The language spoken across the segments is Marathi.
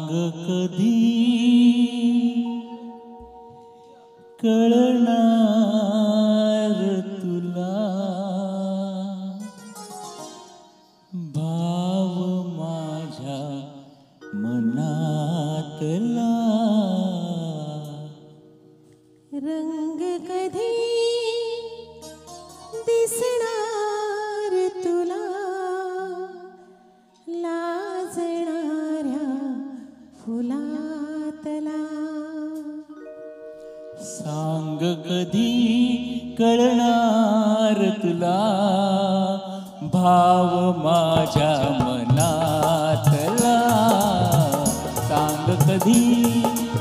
कधी कळणार तुला भाव माझ्या मनातला रंग कधी दिसणार तुला लाजणाऱ्या फुलातला सांग कधी कळणार तुला भाव माझ्या मनातला सांग कधी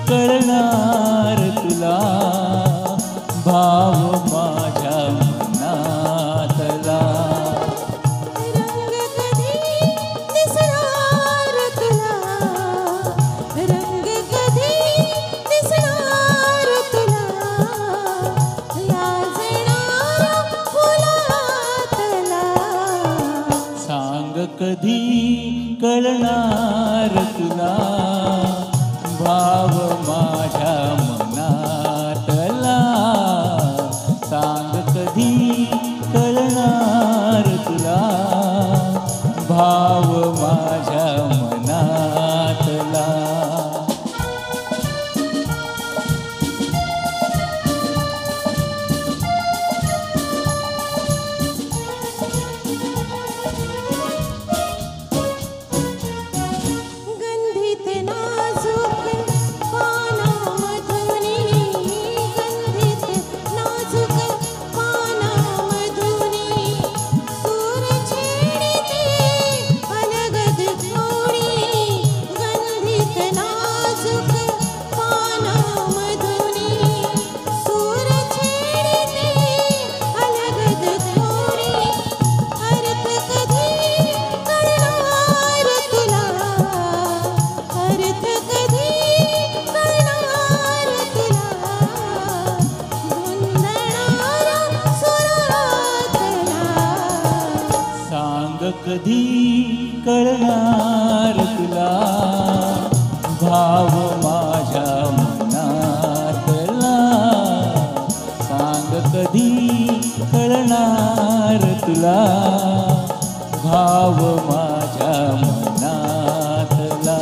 कळणार तुला भाव माझ्या मनातला रंग कधी दिसणार तुला रंग कधी दिसणार तुला लाजणाऱ्या फुलातला सांग कधी कळणार तुला भाव माझ्या मनातला सांग कधी कळणार तुला भाव माझ्या मनातला गंधित नाजूक पानामधुनी गंधित नाजूक पानामधुनी सूर छेडिते अलगद थोडी गंधित नाजूक पानामधुनी सूर छेडिते अलगद थोडी अर्थ कधी कळणार तुला अर्थ कधी कळणार तुला गुंजणारा सुरातला सांग कधी कळणार तुला भाव माझ्या मनातला सांग कधी कळणार तुला भाव माझ्या मनातला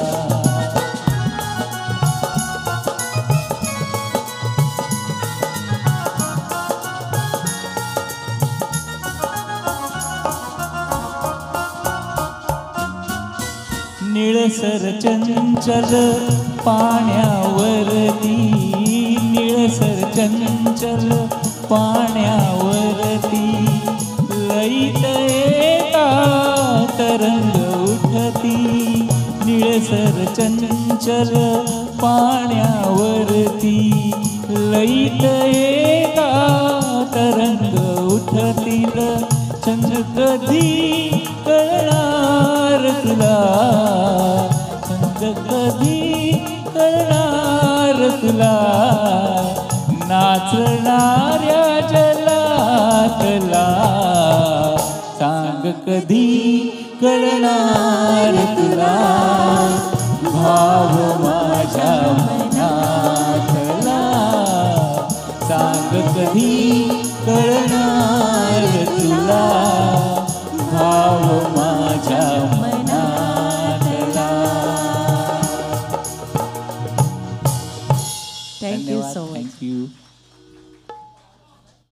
निळसर चंचल पाण्यावरती निळसर चंचल पाण्यावरती लईत एका तरंग उठती निळसर चंचल पाण्यावरती लईत एका तरंग उठतील चंद्र कधी कळणार तुला चंद्र कधी कळणार तुला नाचणाऱ्या जलातला सांग कधी कळणार तुला भाव माझ्या मनातला सांग कधी कळणार तुला भाव माझ्या मनातला Thank you so much. Thank you.